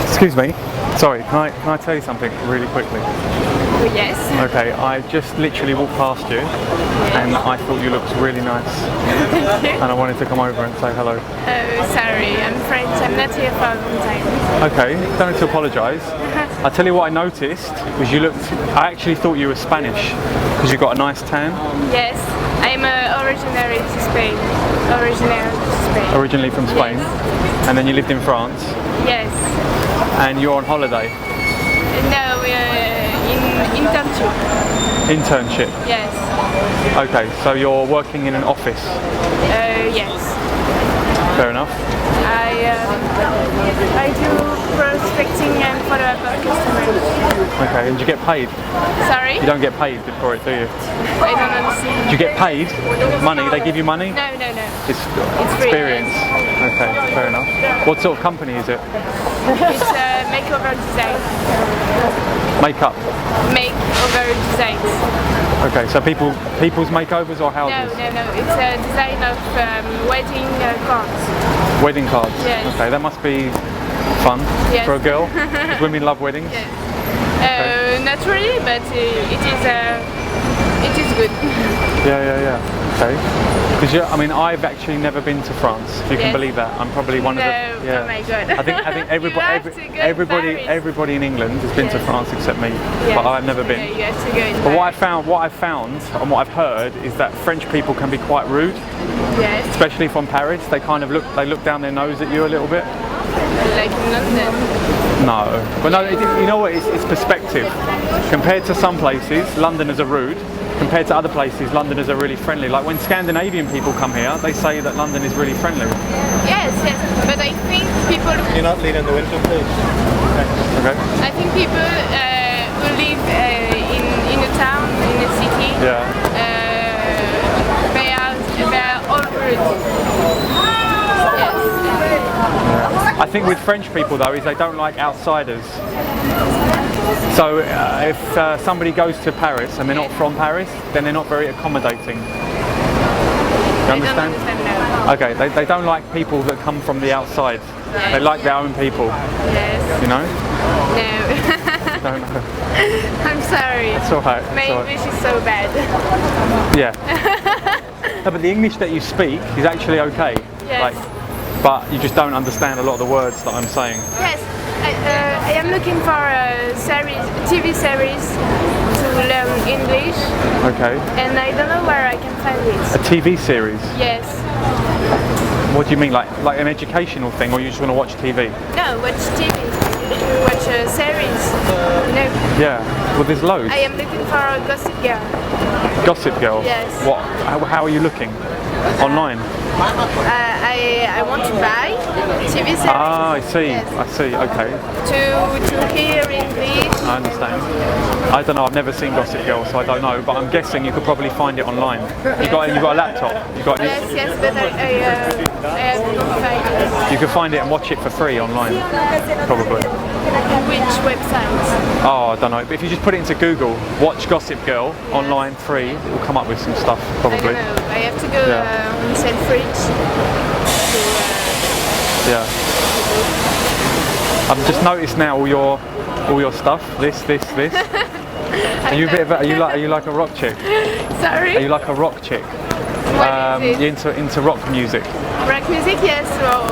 Excuse me. Sorry, can I tell you something really quickly? Yes. Okay, I just literally walked past you and I thought you looked really nice. Thank you. And I wanted to come over and say hello. Sorry, I'm French. I'm not here for a long time. Okay, don't need to apologise. I'll tell you what I noticed was you looked, I actually thought you were Spanish because you've got a nice tan. Yes, I'm originally to Spain. Originally from Spain. Yes. And then you lived in France. Yes. And you're on holiday. No, in internship. Internship? Yes. Okay, so you're working in an office? Yes. Fair enough. I do prospecting and follow-up of customers. Okay, and do you get paid? Sorry? You don't get paid for it, do you? I don't understand. Do you get paid? Money? They give you money? No. It's free, experience. yes. Okay, fair enough. What sort of company is it? It's makeover design. Makeup? Makeover designs. Okay, so people's makeovers or houses? No. It's a design of wedding cards. Wedding cards? Yes. Okay, that must be fun for a girl. Because women love weddings. Yes. Okay. Not really, but it is good. Yeah. Okay. Because I mean, I've actually never been to France. If you can Yes. believe that, I'm probably one of the. Yeah. Oh my god. I think everybody in England has been to Yes. France except me, Yes. but I've never been. Yeah, you have to go in But what Paris. I've found and what I've heard is that French people can be quite rude, Yes. especially from Paris. They kind of look down their nose at you a little bit. Like in London. No, but no, you know what? It's perspective. Compared to some places, Londoners are rude. Compared to other places, Londoners are really friendly. Like when Scandinavian people come here, they say that London is really friendly. Yes. But I think people. You're not leading the winter, please. Okay. I think people who live in a town, in a city. Yeah. They are all rude. Yes. I think with French people though is they don't like outsiders. So if somebody goes to Paris and they're not from Paris, then they're not very accommodating. You understand? I don't understand now. Okay, they don't like people that come from the outside. They like their own people. Yes. You know? No. Don't know. I'm sorry. It's alright. My English is so bad. Yeah. No, but the English that you speak is actually okay. Yes. But you just don't understand a lot of the words that I'm saying. Yes. I am looking for a TV series to learn English. Okay. And I don't know where I can find A it. TV series? Yes. What do you mean, like an educational thing, or you just want to watch TV? No, watch TV. Watch a series. No. Yeah. Well, there's loads. I am looking for a Gossip Girl. Gossip Girl? Yes. What? How are you looking? Online? I want to buy TV series. Ah, I see. Yes. I see. Okay. To hear English. I understand. I don't know. I've never seen Gossip Girl, so I don't know. But I'm guessing you could probably find it online. You got a laptop. You got. Yes, but I don't find it. You could find it and watch it for free online, probably. Which website? Oh, I don't know. But if you just put it into Google, watch Gossip Girl online free, it will come up with some stuff, I probably. don't know. I have to go Yeah. on Selfridge Yeah. I've just noticed now all your stuff. This. Are you a bit of are you like a rock chick? Sorry? Are you like a rock chick? What is it? You into rock music? Rock music, yes. Well,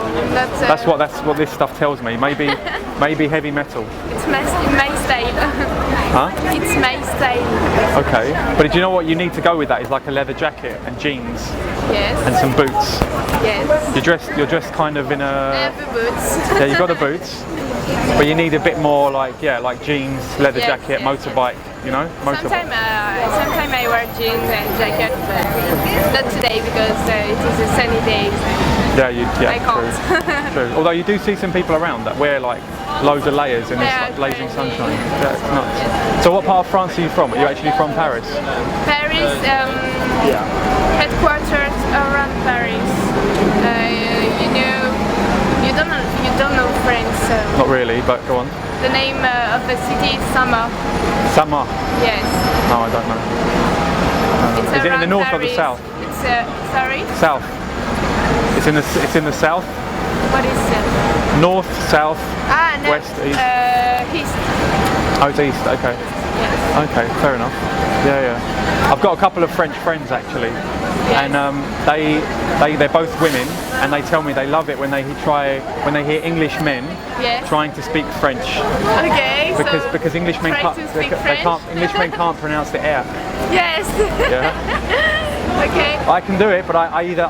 That's what this stuff tells me. Maybe heavy metal. It's my style. Huh? It's my style. Okay. But do you know what you need to go with that is like a leather jacket and jeans Yes. and some boots. Yes. You're dressed kind of in I a. have the boots. Yeah, you got the boots. But you need a bit more like jeans, leather Yes, jacket, yes, motorbike, you know? Sometimes I wear jeans and jacket, but not today because it is a sunny day. I can't. True. Although you do see some people around that wear like loads of layers in this Yeah, like, blazing crazy. sunshine. Yeah, it's nuts. So what part of France are you from? Are you actually from Paris? Paris, headquarters around Paris. You don't know France. So Not really, but go on. the name of the city is Sama. Sama? Yes. No, I don't know. It's Is it in the around north or the Paris. south? It's sorry. South. It's in the south? What is it? North, south, No. west, east? East. Oh, it's east, okay. Yes. Okay, fair enough. Yeah. I've got a couple of French friends actually, Yes. and they're both women, and they tell me they love it when they hear English men Yes. trying to speak French, Okay. because English men try can't, to speak French. English men can't pronounce the R. Yes. Yeah. Okay. I can do it, but I either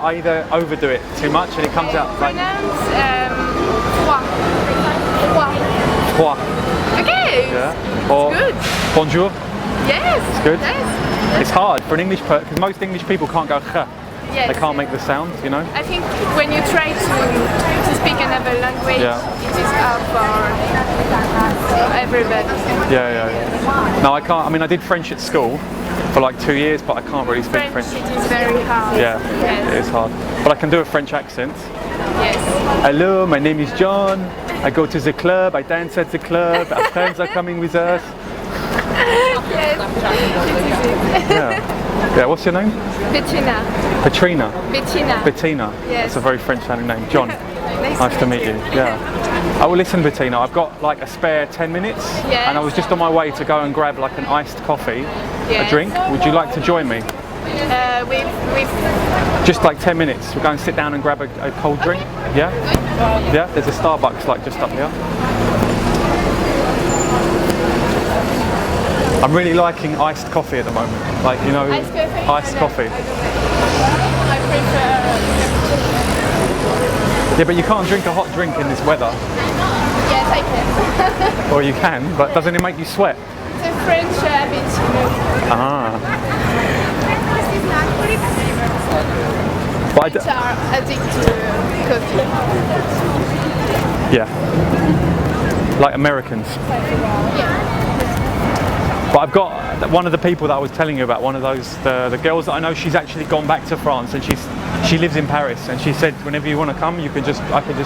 overdo it too much and it comes out like Pronounce trois. trois. Okay. Yeah. Or good. bonjour. Yes. It's good. Yes. It's hard for an English person because most English people can't go kh. Yes. They can't make the sound, you know. I think when you try to speak another language, it is hard for everybody. Yeah. No, I can't. I mean, I did French at school for like 2 years, but I can't really speak French. It is very hard. Yeah, Yes. it is hard. But I can do a French accent. Yes. Hello, my name is John. I go to the club. I dance at the club. Our friends are coming with us. Yes. It is it. Yeah. What's your name? Bettina. Petrina. Bettina. Bettina. Yes. That's a very French sounding name. John. Nice to meet you. Yeah. Oh, well, listen, Bettina, I've got like a spare 10 minutes, Yes. and I was just on my way to go and grab like an iced coffee, a Yes. drink. Would you like to join me? With Just like 10 minutes. We'll go and sit down and grab a cold drink. Yeah? Yeah? There's a Starbucks like just up here. I'm really liking iced coffee at the moment. Like, you know, iced coffee? coffee. I prefer. Yeah, but you can't drink a hot drink in this weather. Yes, I can. Or you can, but doesn't it make you sweat? It's a French habit, you know. Ah. But I French are addicted to coffee. yeah. Like Americans. Yeah. But I've got one of the people that I was telling you about, one of those, the girls that I know, she's actually gone back to France and she lives in Paris, and she said whenever you want to come, I can just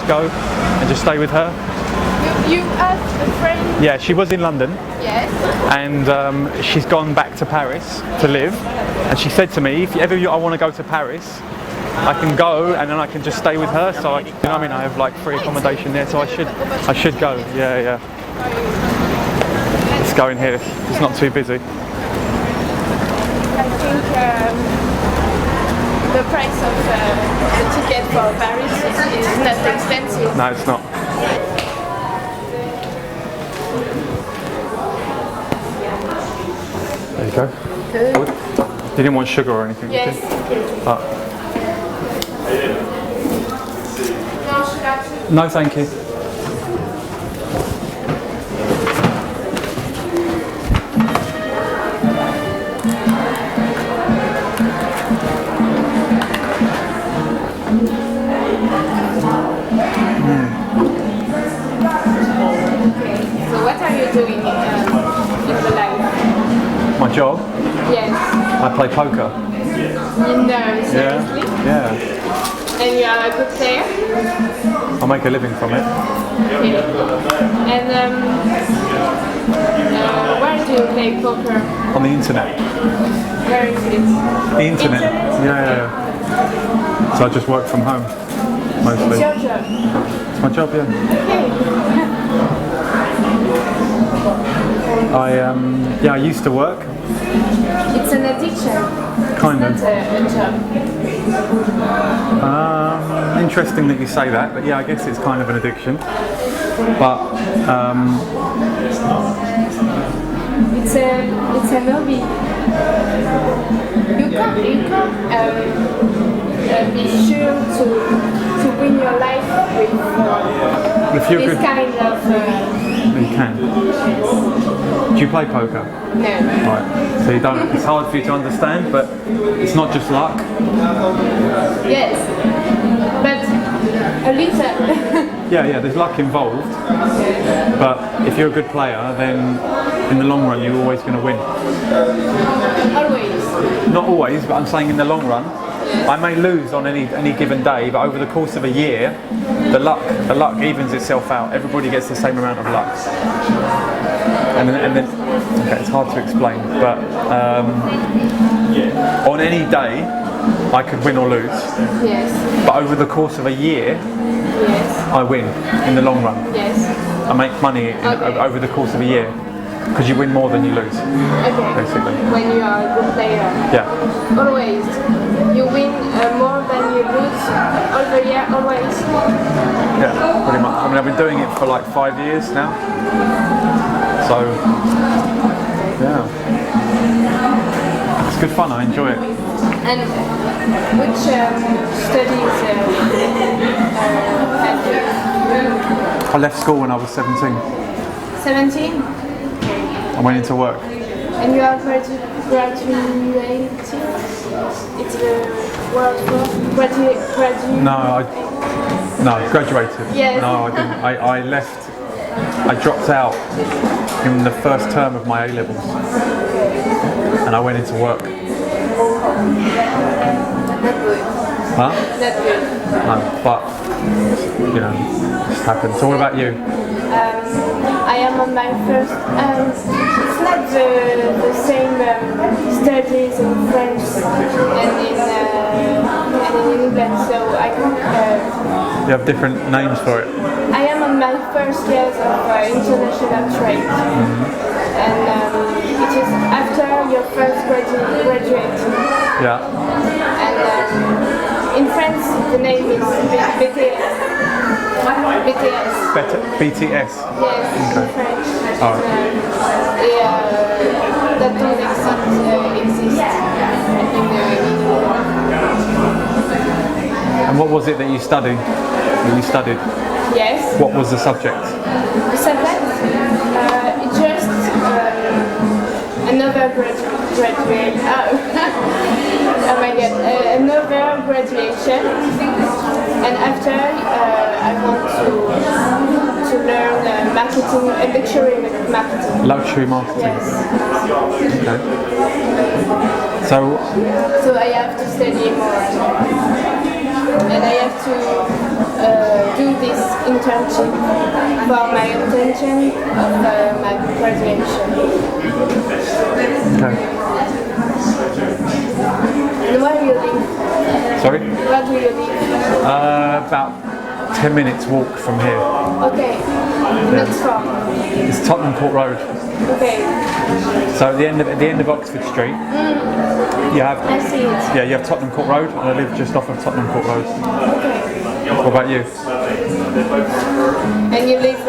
go and just stay with her. You have a friend? Yeah, she was in London. Yes. And she's gone back to Paris to live, and she said to me, if ever I want to go to Paris, I can go and then I can just stay with her. So you know what I mean, I have like free accommodation there, so I should go. Yeah. Let's go in here. It's not too busy. I think the price of the ticket for Paris is not expensive. No, it's not. There you go. Good. You didn't want sugar or anything? Yes. No, thank you. So what are you doing in the life? My job? Yes. I play poker. No, seriously? Yeah. And you are a good player? I make a living from it. Okay. And where do you play poker? On the internet. Where is it? The internet. Yeah. So I just work from home, mostly. It's your job. It's my job, yeah. Okay. I used to work. It's an addiction. Kind It's of. not a job. Interesting that you say that, but yeah, I guess it's kind of an addiction. But It's a hobby. You can't be sure to win your life with if you're this good, kind of. you can. Do you play poker? No. Right. So you don't. It's hard for you to understand, but it's not just luck. Yes. But a little. Yeah. There's luck involved, but if you're a good player, then in the long run you're always going to win. Always. Not always, but I'm saying in the long run. I may lose on any given day, but over the course of a year, the luck evens itself out. Everybody gets the same amount of luck. And then okay, it's hard to explain, but on any day, I could win or lose. Yes. But over the course of a year, Yes. I win in the long run. Yes. I make money over the course of a year because you win more than you lose. Okay. Basically. When you are a good player. Yeah. Always. You win more than you lose all the year, always. Yeah, pretty much. I mean, I've been doing it for like 5 years now. So, yeah. It's good fun, I enjoy it. And which studies had you? I left school when I was 17. 17? I went into work. And you are graduating? It's the word for graduate? No, graduated. Yes. No, I didn't. I left. I dropped out in the first term of my A-levels. And I went into work. Not good. Huh? Not good. No, but, you know, it just happened. So what about you? I am on my first. It's not the same studies in French and in England, so I can't. You have different names for it. I am on my first years of international trade, and it is after your first graduate. Yeah. And in France, the name is BTS. BTS. Yes, in French. Oh. That don't exist And what was it that you studied? Yes. What was the subject? The subject? It's just another graduate. Oh my god, another graduation. And after, I want to learn marketing, luxury marketing. Luxury marketing. Yes. Okay. So I have to study more. And I have to do this internship for my intention of my graduation. okay. And where do you live? Sorry? Where do you live? About 10 minutes walk from here. Okay, not far. It's Tottenham Court Road. Okay. So at the end of Oxford Street, you have. I see it. Yeah, you have Tottenham Court Road, and I live just off of Tottenham Court Road. Okay. What about you? And you live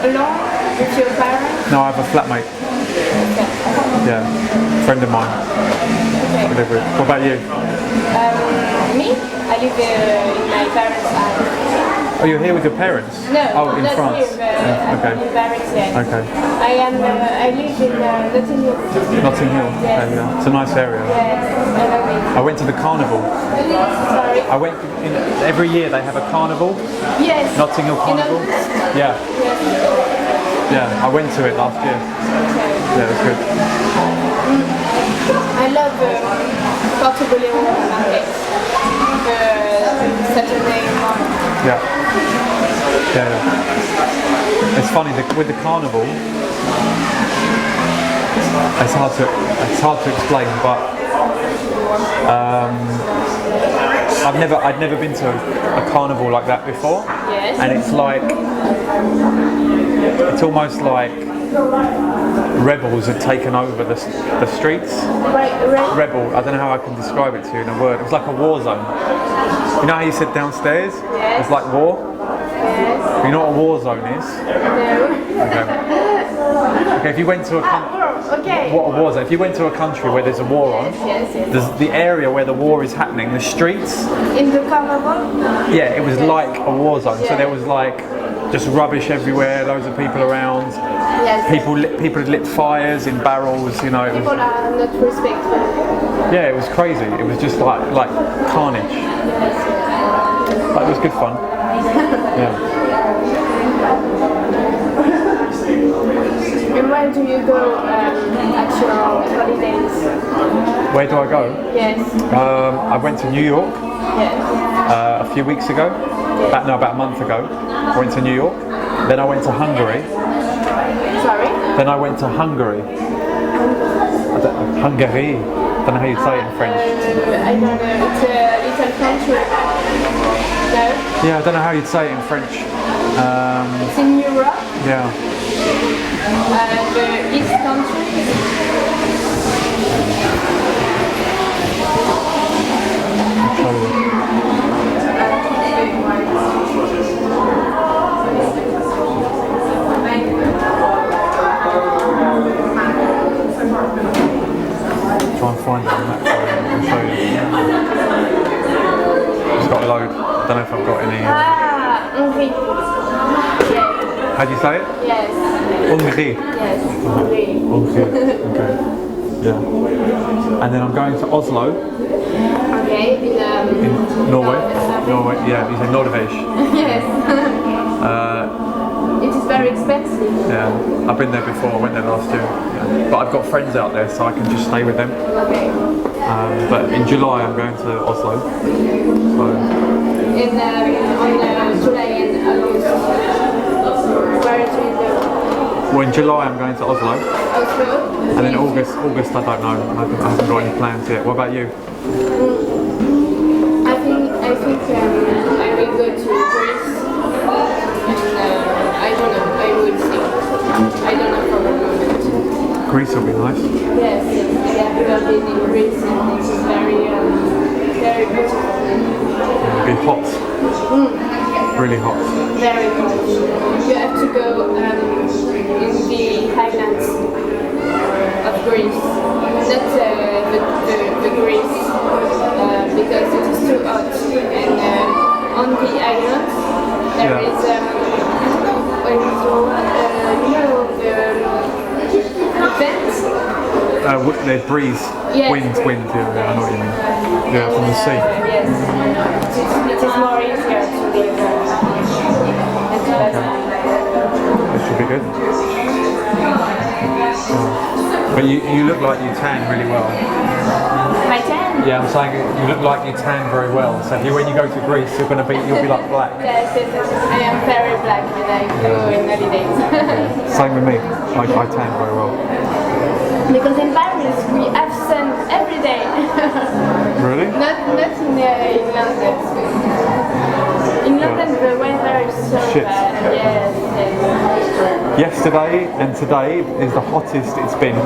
alone with your parents? No, I have a flatmate. Okay. Yeah, friend of mine. Okay. I live with. What about you? Me? I live in my parents' house. Oh, you're here with your parents? No, oh, in not France. here, Yeah, okay. in Paris, yes. Okay. I live in Notting Hill. Notting Hill. Yes. Yeah. It's a nice area. Yes, I love it. I went to the carnival. Sorry. I went every year. They have a carnival. Yes. Notting Hill Carnival. In August? Yeah. Yes. Yeah. I went to it last year. Okay. Yeah, it was good. I love Portobello market. Saturday morning. Yeah. Yeah. It's funny with the carnival. It's hard to explain, but I'd never been to a carnival like that before. Yes. And it's almost like rebels had taken over the streets. Right. Rebel, I don't know how I can describe it to you in a word. It was like a war zone. You know how you sit downstairs? Yes. It's like war. Yes. You know what a war zone is? No. Okay, if you went to Okay. what a war zone, if you went to a country where there's a war on, Yes. there's the area where the war is happening, the streets, In the carnival? yeah, it was like a war zone. So Yeah. there was like just rubbish everywhere, loads of people around. Yes. People had lit fires in barrels, you know. It was, People are not respectful. yeah, it was crazy. It was just like carnage. But it was good fun. Yeah. And where do you go at your holidays? Where do I go? Yes. I went to New York Yes. a few weeks ago. About a month ago. I went to New York. Then I went to Hungary. Sorry? Then I went to Hungary. Hungary. Don't know how you'd say it in French. I don't know. It's a little country. No? Yeah, I don't know how you'd say it in French. It's in Europe. Yeah. The East country. Try and find it on that side. I'll show you. It's got a load. I don't know if I've got any. Hungry. Yes. How do you say it? Yes. Hungry. Yes. Hungry. Hungry. Okay. Yeah. And then I'm going to Oslo. Okay. In Norway. Norway. Yeah. You say Norvège. Yes. It is very expensive. Yeah. I've been there before. I went there last year. Yeah. But I've got friends out there, so I can just stay with them. Okay. But in July I'm going to Oslo. So. On July and August. Where do you go? Well, in July I'm going to Oslo. Oslo. And then August I don't know. I haven't got any plans yet. What about you? I think I will go to Greece. I don't know. I will see. I don't know for the moment. Greece will be nice. Yes, I have never been in Greece and it's very beautiful. It'll be hot. Really hot. Very hot. You have to go in the highlands of Greece, not the Greece, because it is too hot. And on the islands there is the the breeze, yes. wind, yeah, I know what you mean. Yeah, from the sea. Yes, it is more easier to live It should be good. But you look like you tan really well. My tan? Yeah, I'm saying you look like you tan very well. So when you go to Greece, you'll be like black. Yes, I am very black when I go in holidays. Same with me. I tan very well. Because in Paris we have sun every day. Really? Not in London. In London the weather is so Shit. bad. Yes. Yesterday and today is the hottest it's been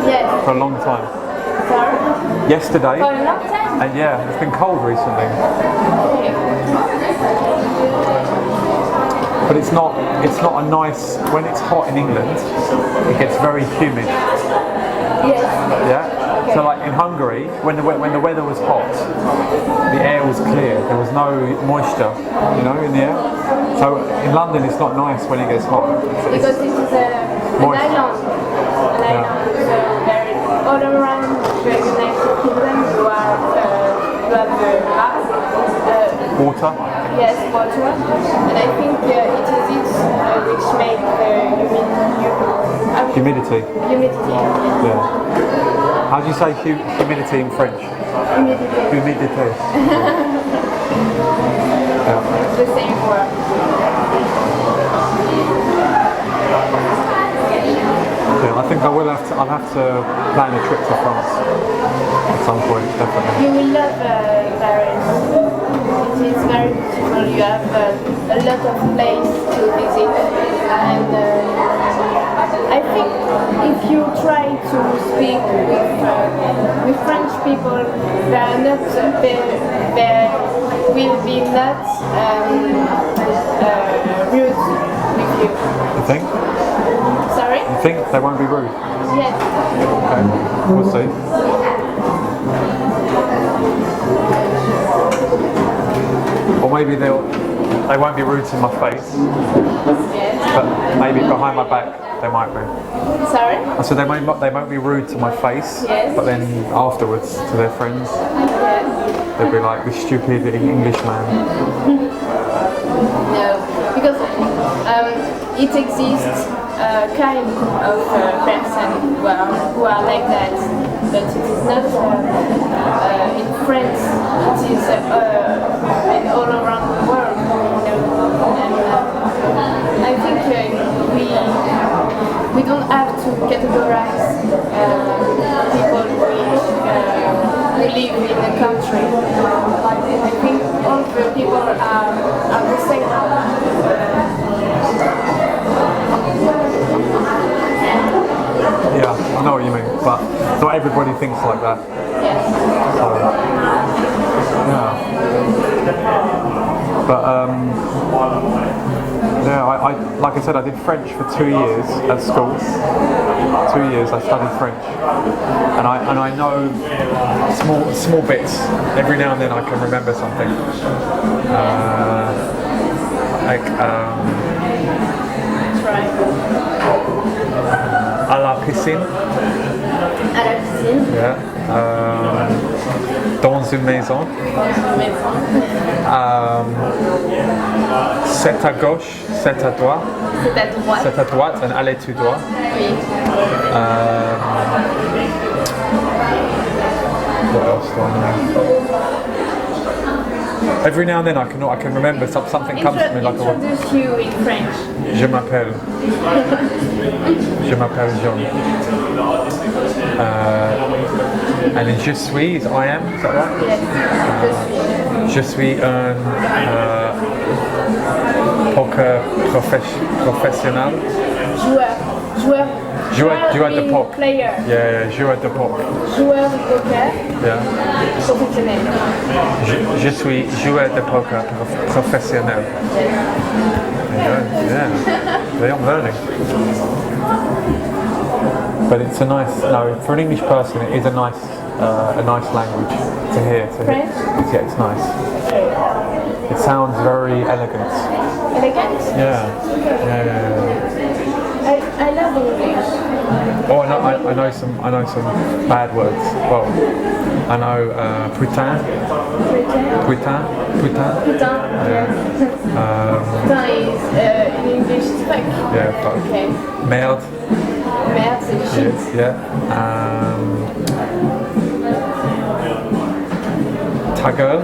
Yes. for a long time. Sorry? Yesterday. For a long time? And yeah, it's been cold recently. Okay. But it's not a nice, when it's hot in England, it gets very humid. Yes. Yeah? Okay. So like in Hungary, when the weather was hot, the air was clear. There was no moisture, in the air. So in London it's not nice when it gets hot. Because it is an moist. island. So there is all around the United Kingdom you have the grass. Water? Yes, water. And I think it is it which makes the Humidity. humidity. Yeah. How do you say humidity in French? Humidity. Humidity. Yeah. It's the same word. Yeah, I think I'll have to plan a trip to France at some point, definitely. You will love Paris. It is very beautiful. You have a lot of places to visit, and I think if you try to speak with French people, they are not they will be not rude with you. You think? Sorry? You think they won't be rude? Yes. Okay, we'll see. Or maybe they won't be rude to my face, Yes. but maybe behind my back they might be. Sorry? I said they won't be rude to my face, Yes. but then afterwards to their friends, Yes. they'll be like, this stupid Englishman. No, because it exists a kind of person who are like that, but it is not in France. It is all around the world. And I think we don't have to categorize people which live in the country. I think all the people are the same. Yeah, I know what you mean, but not everybody thinks like that. Yes. So, yeah. But yeah, I like I said, I did French for 2 years at school. 2 years I studied French, and I know small bits. Every now and then I can remember something. Like Try. à la piscine. À la piscine. Yeah. Dans une maison. C'est à gauche, c'est à droite. C'est à droite. C'est à droite, and aller tout droit. Oui. What else do I know? Every now and then I can remember something comes to me like a. Introduce you in French. Je m'appelle Jean. And then je suis is I am, is that right? Yes. Je suis un poker professionnel. Joueur de poker. Player. Yeah, joueur de poker. Joueur de poker. Yeah. Professionnel. Je suis joueur de poker professionnel. Yeah. They are learning. But it's a nice, no, for an English person, it is a nice language to hear. French? Yeah, it's nice. It sounds very elegant. Elegant? Yeah. I love English. Oh, I know some bad words. Well, I know putain. Putain. Yeah. Putain is in English is fuck. Yeah, fuck. Okay. Merde. Merde, c'est le shit. Yeah. Ta gueule.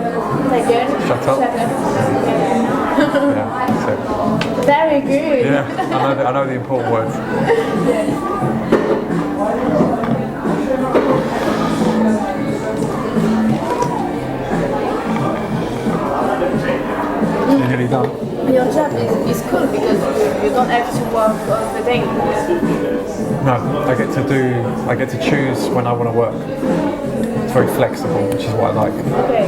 Ta gueule. Shut up. Yeah, that's it. Very good. Yeah, I know the important words. You're nearly done. Your job is cool because you don't have to work all the day. No, I get to choose when I want to work. It's very flexible, which is what I like. Okay.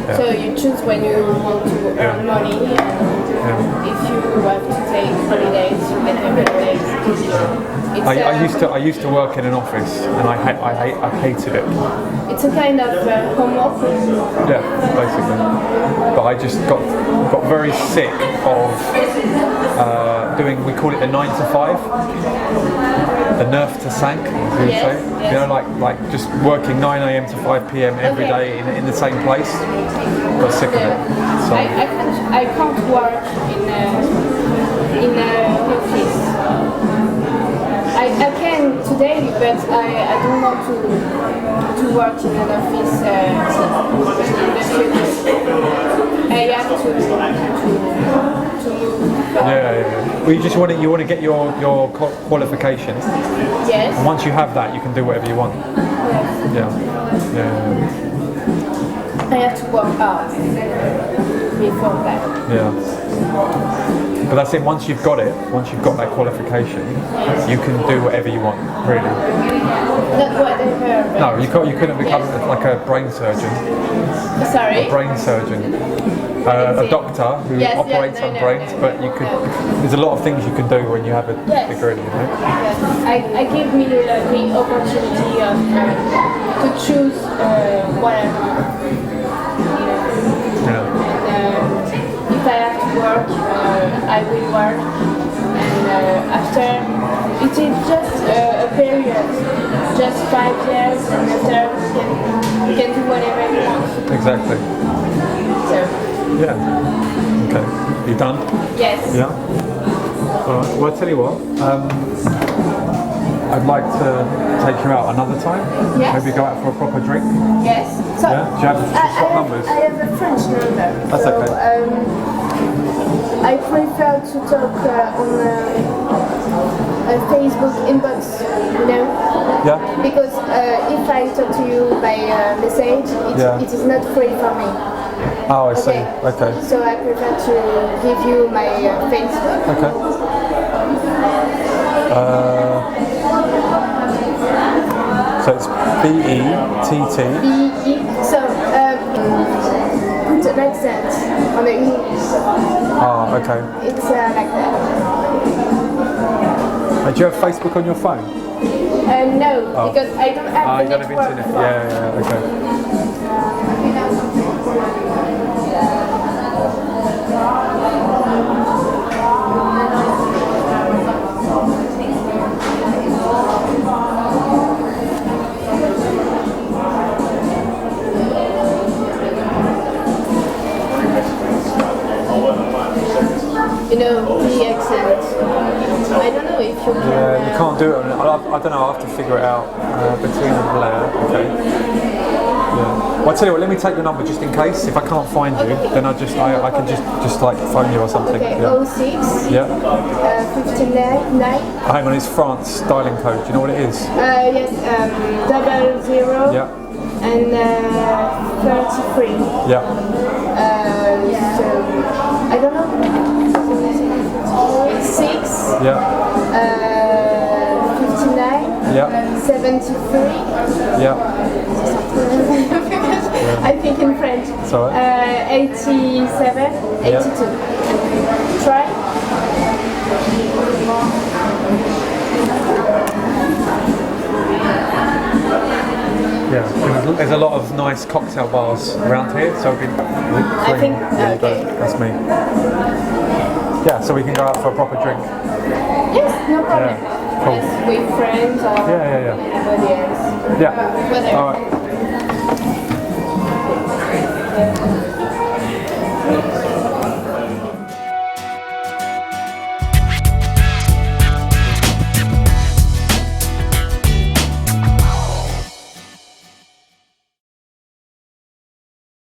Yeah. So you choose when you want to earn money, and if you have to take holidays, you can have holidays. I used to work in an office, and I hated it. It's a kind of home office. Yeah, basically. But I just got very sick of doing. We call it the 9 to 5, the 9 to 5, as you would say. Yes. You know, like just working 9 a.m. to 5 p.m. every day in the same place. Got sick of it. So I can't work in an office. I can today, but I don't want to work in an office in the future. I have to move. yeah. Well, you want to get your qualifications. Yes. And once you have that, you can do whatever you want. Yes. Yeah. I have to work hard before that. Yeah. But that's it. Once you've got that qualification, you can do whatever you want, really. That's what I heard. No, you couldn't become like a brain surgeon. Sorry? A brain surgeon. A doctor who operates on brains, but you could. There's a lot of things you can do when you have a degree, you know. Yes. I give me the opportunity of to choose whatever. Yeah. If I have to work, I will work. And after, it is just a period, just 5 years, and after you can do whatever you want. Exactly. So. Yeah. Okay. You done? Yes. Yeah. All right. Well, I tell you what. I'd like to take you out another time. Yes. Maybe go out for a proper drink. Yes. So Yeah. Do you have to swap numbers? I have a French number. That's so, okay. I prefer to talk on a Facebook inbox, you know? Yeah. Because if I talk to you by message, it is not free for me. Oh, I see. Okay. So I prefer to give you my Facebook. Okay. So it's BETT. So put an accent on the E. Oh, okay. It's like that. Do you have Facebook on your phone? No, because I don't have you the don't have network. internet. Yeah, okay. You know, the accent. I don't know if you can. Yeah, you can't do it. I don't know. I'll have to figure it out between the Blair. Okay. Yeah. Well, I tell you what. Let me take the number just in case. If I can't find you, then I can just like phone you or something. Okay, Yeah. 06 Yeah. 59 9. Hang on, it's France styling code. Do you know what it is? Yes, 00 Yeah. and 33. Yeah. So I don't know. 6. Yeah. 59. Yeah. 73. Yeah. I think in French. It's all right. 87. 82. Try. Yeah. There's a lot of nice cocktail bars around here, so we I think. Okay. that's me. Yeah, so we can go out for a proper drink. Yes, no problem. Yeah, cool. Yes, with friends or Yeah. anybody else. Yeah. Whatever. All right.